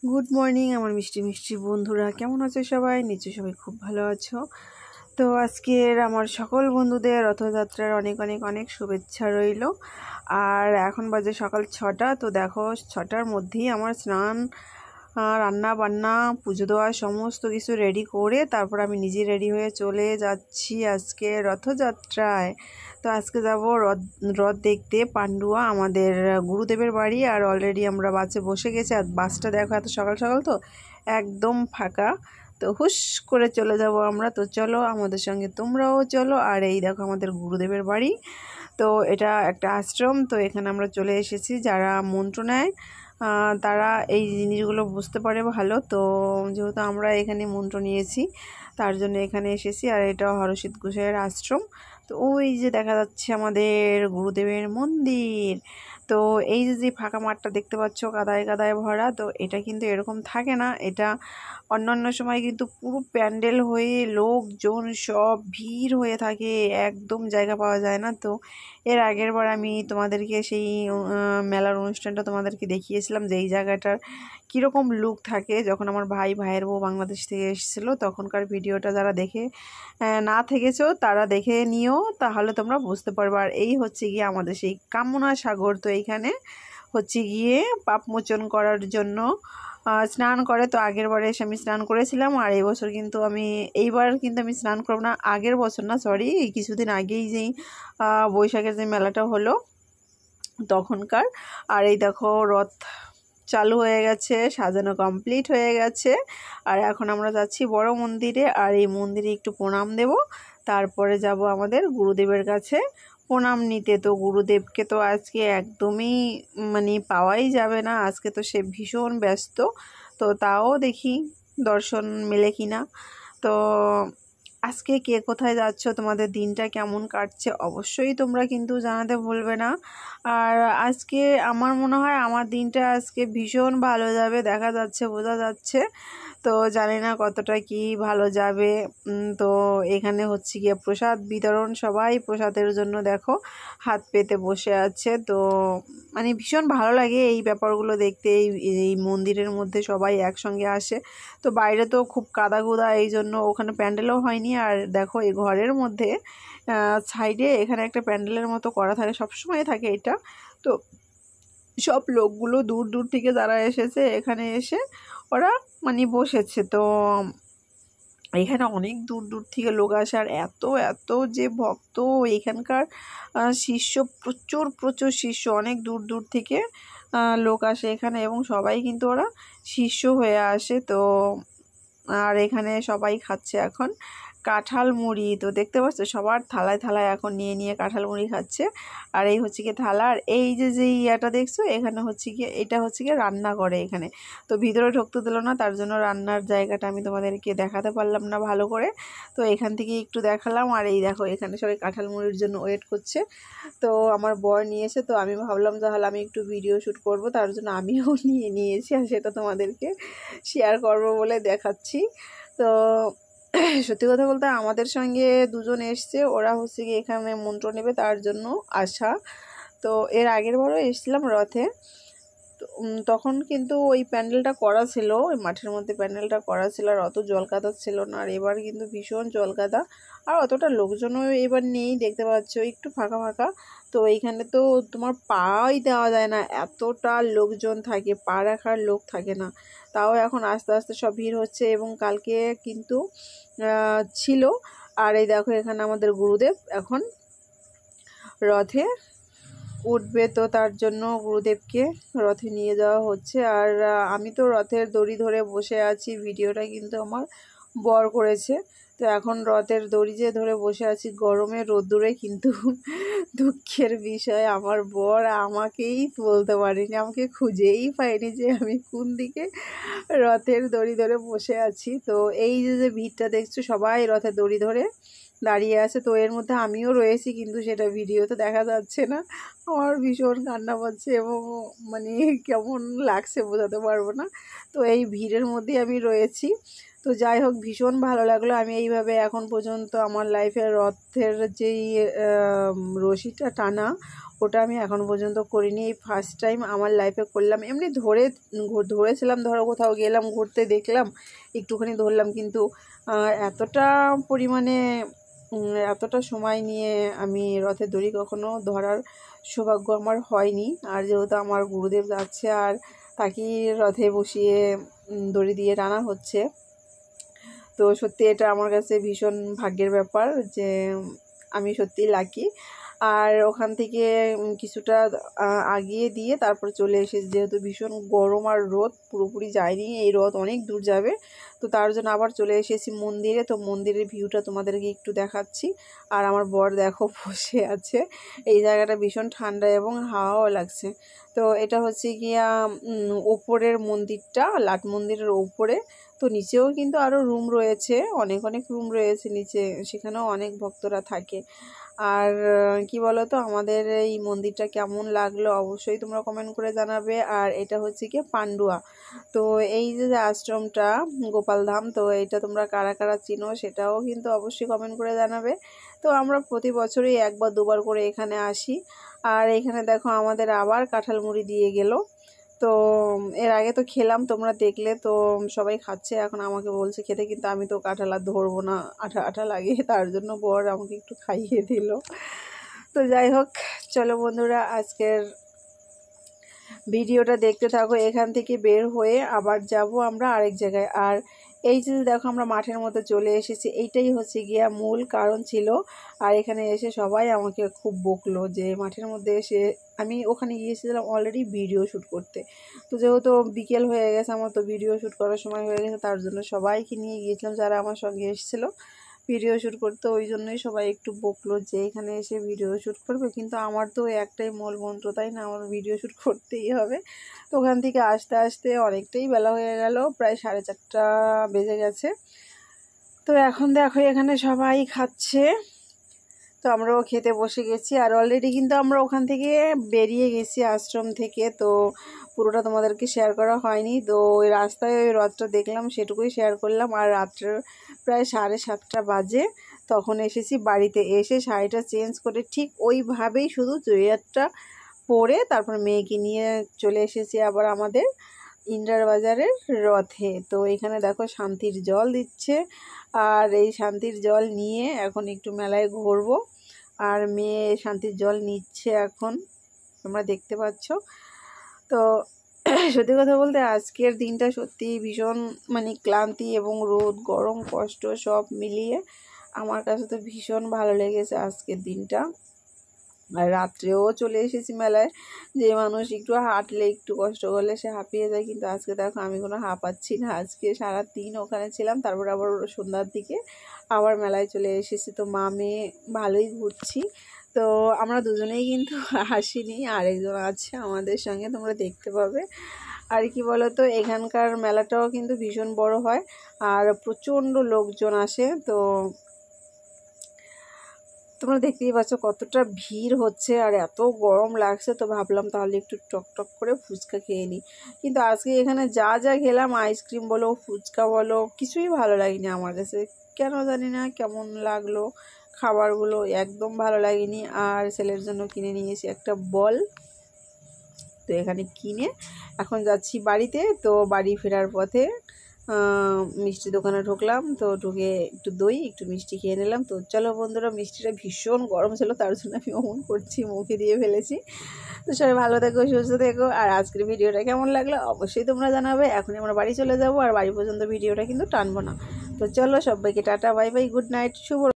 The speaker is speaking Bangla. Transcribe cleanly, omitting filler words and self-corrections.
গুড মর্নিং আমার মিষ্টি মিষ্টি বন্ধুরা, কেমন আছো সবাই? নিশ্চয়ই সবাই খুব ভালো আছো। তো আজকের আমার সকল বন্ধুদের রথযাত্রার অনেক অনেক অনেক শুভেচ্ছা রইল। আর এখন বাজে সকাল 6টা। তো দেখো 6টার মধ্যেই আমার স্নান, রান্না বান্না, পুজো দেওয়া সমস্ত কিছু রেডি করে তারপর আমি নিজে রেডি হয়ে চলে যাচ্ছি আজকে রথযাত্রায়। তো আজকে যাব রথ রথ দেখতে পান্ডুয়া, আমাদের গুরুদেবের বাড়ি। আর অলরেডি আমরা বাসে বসে গেছি। আর বাসটা দেখো এত সকাল সকাল তো একদম ফাঁকা। তো হুশ করে চলে যাব আমরা। তো চলো আমাদের সঙ্গে তোমরাও চলো। আর এই দেখো আমাদের গুরুদেবের বাড়ি। তো এটা একটা আশ্রম। তো এখানে আমরা চলে এসেছি। যারা মন্ত্র নেয় তারা এই জিনিসগুলো বুঝতে পারে ভালো। তো যেহেতু আমরা এখানে মন্ত্র নিয়েছি তার জন্য এখানে এসেছি। আর এটা হরষিত গোসাইয়ের আশ্রম। তো ওই যে দেখা যাচ্ছে আমাদের গুরুদেবের মন্দির। তো এই যে ফাঁকা মাঠটা দেখতে পাচ্ছ কাদায় কাদায় ভরা, তো এটা কিন্তু এরকম থাকে না। এটা অন্যান্য সময় কিন্তু পুরো প্যান্ডেল হয়ে লোকজন সব ভিড় হয়ে থাকে, একদম জায়গা পাওয়া যায় না। তো এর আগের বার আমি তোমাদেরকে সেই মেলার অনুষ্ঠানটা তোমাদেরকে দেখিয়েছিলাম যে এই জায়গাটার কীরকম লুক থাকে। যখন আমার ভাইয়ের বউ বাংলাদেশ থেকে এসেছিলো তখনকার ভিডিওটা যারা দেখে না থেকেছো তারা দেখে নিও, তাহলে তোমরা বুঝতে পারবে। আর এই হচ্ছে গিয়ে আমাদের সেই কামনা সাগর। তো এইখানে হচ্ছে গিয়ে পাপ মোচন করার জন্য স্নান করে। তো আগের বারে এসে আমি স্নান করেছিলাম। আর এই বছর কিন্তু এইবার কিন্তু আমি স্নান করব না। আগের বছর না, সরি, কিছুদিন আগেই যেই বৈশাখের যে মেলাটা হলো তখনকার। আর এই দেখো রথ চালু হয়ে গেছে, সাজানো কমপ্লিট হয়ে গেছে। আর এখন আমরা যাচ্ছি বড় মন্দিরে। আর এই মন্দিরে একটু প্রণাম দেব, তারপরে যাব আমাদের গুরুদেবের কাছে প্রণাম নিতে। তো গুরুদেবকে তো আজকে একদমই পাওয়াই যাবে না। আজকে তো সে ভীষণ ব্যস্ত। তো তাও দেখি দর্শন মেলে কিনা। তো আজকে কে কোথায় যাচ্ছ, তোমাদের দিনটা কেমন কাটছে অবশ্যই তোমরা কিন্তু জানাতে ভুলবে না। আর আজকে আমার মনে হয় আমার দিনটা আজকে ভীষণ ভালো যাবে, দেখা যাচ্ছে, বোঝা যাচ্ছে। তো জানি না কতটা কি ভালো যাবে। তো এখানে হচ্ছে গিয়ে প্রসাদ বিতরণ, সবাই প্রসাদের জন্য দেখো হাত পেতে বসে আছে। তো ভীষণ ভালো লাগে এই ব্যাপারগুলো দেখতে। এই মন্দিরের মধ্যে সবাই একসঙ্গে আসে। তো বাইরে তো খুব কাদাকুদা, এই জন্য ওখানে প্যান্ডেলও হয়নি। আর দেখো এই ঘরের মধ্যে সাইডে এখানে একটা প্যান্ডেলের মতো করা থাকে, সবসময় থাকে এটা। তো সব লোকগুলো দূর দূর থেকে যারা এসেছে এখানে এসে ওরা বসেছে। তো এখানে অনেক দূর দূর থেকে লোক আসে। আর এত এত যে ভক্ত এখানকার, শিষ্য প্রচুর প্রচুর শিষ্য, অনেক দূর দূর থেকে লোক আসে এখানে, এবং সবাই কিন্তু ওরা শিষ্য হয়ে আসে। তো আর এখানে সবাই খাচ্ছে এখন কাঁঠাল মুড়ি। তো দেখতে পাচ্ছ সবার থালায় থালায় এখন নিয়ে নিয়ে কাঁঠাল মুড়ি খাচ্ছে। আর এই হচ্ছে গিয়ে থালা। আর এই যে ইয়াটা দেখছো, এখানে হচ্ছে গিয়ে এটা হচ্ছে গিয়ে রান্না করে এখানে। তো ভিতরে ঢুকতে দিল না, তার জন্য রান্নার জায়গাটা আমি তোমাদেরকে দেখাতে পারলাম না ভালো করে। তো এখান থেকে একটু দেখালাম। আর এই দেখো এখানে সবাই কাঁঠাল মুড়ির জন্য ওয়েট করছে। তো আমার বর নিয়েছে, তো আমি ভাবলাম তাহলে আমি একটু ভিডিও শ্যুট করব, তার জন্য আমিও নিয়ে নিয়েছি। আর সেটা তোমাদেরকে শেয়ার করব বলে দেখাচ্ছি। তো সত্যি কথা বলতে আমাদের সঙ্গে দুজন এসছে, ওরা হচ্ছে গিয়ে এখানে মন্ত্র নেবে তার জন্য আসা। তো এর আগের বারও এসেছিলাম রথে। তো তখন কিন্তু ওই প্যান্ডেলটা করা ছিল, ওই মাঠের মধ্যে প্যান্ডেলটা করা ছিল, আর অত জলকাদা ছিল না। আর এবার কিন্তু ভীষণ জলকাদা, আর অতটা লোকজনও এবার নেই, দেখতে পাচ্ছ একটু ফাঁকা ফাঁকা। তো এইখানে তো তোমার পাই দেওয়া যায় না, এতটা লোকজন থাকে, পা রাখার লোক থাকে না। তাও এখন আস্তে আস্তে সব ভিড় হচ্ছে, এবং কালকে কিন্তু ছিল। আর এই দেখো এখানে আমাদের গুরুদেব এখন রথে উঠবে। তো তার জন্য গুরুদেবকে রথে নিয়ে যাওয়া হচ্ছে। আর আমি তো রথের দড়ি ধরে বসে আছি, ভিডিওটা কিন্তু আমার বর করেছে। তো এখন রথের দড়ি যে ধরে বসে আছি গরমে রোদ্দুরে, কিন্তু দুঃখের বিষয় আমার বর আমাকেই বলতে পারিনি, আমাকে খুঁজেই পাইনি যে আমি কোন দিকে রথের দড়ি ধরে বসে আছি। তো এই যে ভিড়টা দেখছো, সবাই রথের দড়ি ধরে দাঁড়িয়ে আছে। তো এর মধ্যে আমিও রয়েছি, কিন্তু সেটা ভিডিওতে দেখা যাচ্ছে না। আমার ভীষণ কান্না পাচ্ছে, এবং কেমন লাগছে বোঝাতে পারবো না। তো এই ভিড়ের মধ্যেই আমি রয়েছি। তো যাই হোক, ভীষণ ভালো লাগলো। আমি এইভাবে এখন পর্যন্ত আমার লাইফে রথের যেই রশিটা টানা, ওটা আমি এখন পর্যন্ত করিনি, এই ফার্স্ট টাইম আমার লাইফে করলাম। এমনি ধরেছিলাম, ধরো কোথাও গেলাম ঘুরতে দেখলাম একটুখানি ধরলাম, কিন্তু এতটা পরিমাণে এতটা সময় নিয়ে আমি রথের দড়ি কখনো ধরার সৌভাগ্য আমার হয়নি। আর যেহেতু আমার গুরুদেব যাচ্ছে আর তাকেই রথে বসিয়ে দড়ি দিয়ে টানা হচ্ছে, তো সত্যি এটা আমার কাছে ভীষণ ভাগ্যের ব্যাপার যে আমি সত্যিই লাকি। আর ওখান থেকে কিছুটা আগিয়ে দিয়ে তারপর চলে এসেছি, যেহেতু ভীষণ গরম আর রোদ পুরোপুরি যায়নি, এই রোদ অনেক দূর যাবে, তো তার জন্য আবার চলে এসেছি মন্দিরে। তো মন্দিরের ভিউটা তোমাদেরকে একটু দেখাচ্ছি। আর আমার বর দেখো বসে আছে, এই জায়গাটা ভীষণ ঠান্ডা এবং হাওয়াও লাগছে। তো এটা হচ্ছে গিয়া ওপরের মন্দিরটা, লাট মন্দিরের ওপরে। তো নিচেও কিন্তু আরও রুম রয়েছে, অনেক অনেক রুম রয়েছে নিচে, সেখানেও অনেক ভক্তরা থাকে। আর কি বলো তো, আমাদের এই মন্দিরটা কেমন লাগলো অবশ্যই তোমরা কমেন্ট করে জানাবে। আর এটা হচ্ছে কি পান্ডুয়া, তো এই যে আশ্রমটা গোপালধাম, তো এটা তোমরা কারা কারা চিনো সেটাও কিন্তু অবশ্যই কমেন্ট করে জানাবে। তো আমরা প্রতি বছরই একবার দুবার করে এখানে আসি। আর এখানে দেখো আমাদের আবার কাঁঠাল মুড়ি দিয়ে গেল। তো এর আগে তো খেলাম, তোমরা দেখলে, তো সবাই খাচ্ছে, এখন আমাকে বলছে খেতে, কিন্তু আমি তো কাঁঠাল আর ধরবো না, আঠা আঠা লাগে, তার জন্য বর আমাকে একটু খাইয়ে দিল। তো যাই হোক, চলো বন্ধুরা আজকের ভিডিওটা দেখতে থাকো। এখান থেকে বের হয়ে আবার যাব আমরা আরেক জায়গায়। আর এই যে দেখো আমরা মাঠের মধ্যে চলে এসেছি, এইটাই হচ্ছে গিয়া মূল কারণ ছিল। আর এখানে এসে সবাই আমাকে খুব বকলো যে মাঠের মধ্যে এসে, আমি ওখানে গিয়েছিলাম অলরেডি ভিডিও শ্যুট করতে, তো যেহেতু বিকেল হয়ে গেছে আমার, তো ভিডিও শ্যুট করার সময় হয়ে গেছে, তার জন্য সবাইকে নিয়ে গিয়েছিলাম যারা আমার সঙ্গে এসেছিলো ভিডিও শ্যুট করতে। ওই জন্যই সবাই একটু বকলো যে এখানে এসে ভিডিও শ্যুট করবে, কিন্তু আমার তো একটাই মূল মন্ত্র, তাই না, আমার ভিডিও শ্যুট করতেই হবে। তো ওখান থেকে আসতে আসতে অনেকটাই বেলা হয়ে গেল, প্রায় 4:30 বেজে গেছে। তো এখন দেখো এখানে সবাই খাচ্ছে, তো আমরাও খেতে বসে গেছি। আর অলরেডি কিন্তু আমরা ওখান থেকে বেরিয়ে গেছি আশ্রম থেকে, তো পুরোটা তোমাদেরকে শেয়ার করা হয়নি। তো ওই রাস্তায় ওই রথটা দেখলাম, সেটুকুই শেয়ার করলাম। আর রাত্রের প্রায় 7:30 বাজে তখন এসেছি বাড়িতে। এসে শাড়িটা চেঞ্জ করে ঠিক ওইভাবেই শুধু চুড়িদারটা পরে তারপর মেয়েকে নিয়ে চলে এসেছি আবার আমাদের ইন্দ্রার বাজারের রথে। তো এখানে দেখো শান্তির জল দিচ্ছে, আর এই শান্তির জল নিয়ে এখন একটু মেলায় ঘুরবো। আর মেয়ে শান্তির জল নিচ্ছে এখন, তোমরা দেখতে পাচ্ছ। তো সত্যি কথা বলতে আজকের দিনটা সত্যি ভীষণ মানে ক্লান্তি এবং রোদ গরম কষ্ট সব মিলিয়ে আমার কাছে তো ভীষণ ভালো লেগেছে আজকের দিনটা। আর রাত্রেও চলে এসেছি মেলায়, যে মানুষ একটু হাঁটলে একটু কষ্ট করলে সে হাঁপিয়ে যায়, কিন্তু আজকে দেখো আমি কোনো হাঁপাচ্ছি না। আজকে সারাদিন ওখানে ছিলাম, তারপর আবার সন্ধ্যার দিকে আবার মেলায় চলে এসেছি। তো মা মেয়ে ভালোই ঘুরছি। তো আমরা দুজনেই কিন্তু হাসিনি, আরেকজন আছে আমাদের সঙ্গে, তোমরা দেখতে পাবে। আর কি বলো তো, এখানকার মেলাটাও কিন্তু ভীষণ বড় হয় আর প্রচণ্ড লোকজন আসে। তো তোমরা দেখতেই পাচ্ছ কতটা ভিড় হচ্ছে, আর এত গরম লাগছে, তো ভাবলাম তাহলে একটু টক করে ফুচকা খেয়ে নিই। কিন্তু আজকে এখানে যা যা খেলাম, আইসক্রিম বলো ফুচকা বলো, কিছুই ভালো লাগেনি আমার কাছে, কেন জানি না কেমন লাগলো খাবারগুলো, একদম ভালো লাগেনি। আর ছেলের জন্য কিনে নিয়েছি একটা বল। তো এখানে কিনে এখন যাচ্ছি বাড়িতে। তো বাড়ি ফেরার পথে মিষ্টি দোকানে ঢুকলাম, তো ঢুকে একটু দই একটু মিষ্টি খেয়ে নিলাম। তো চলো বন্ধুরা, মিষ্টিটা ভীষণ গরম ছিল, তার জন্য আমি অমন করছি, মুখে দিয়ে ফেলেছি। তো সবাই ভালো থেকো সুস্থ থেকো। আর আজকের ভিডিওটা কেমন লাগলো অবশ্যই তোমরা জানাবে। এখনই আমরা বাড়ি চলে যাবো, আর বাড়ি পর্যন্ত ভিডিওটা কিন্তু টানবো না। তো চলো সবাইকে tata bye bye, good night, শুভ।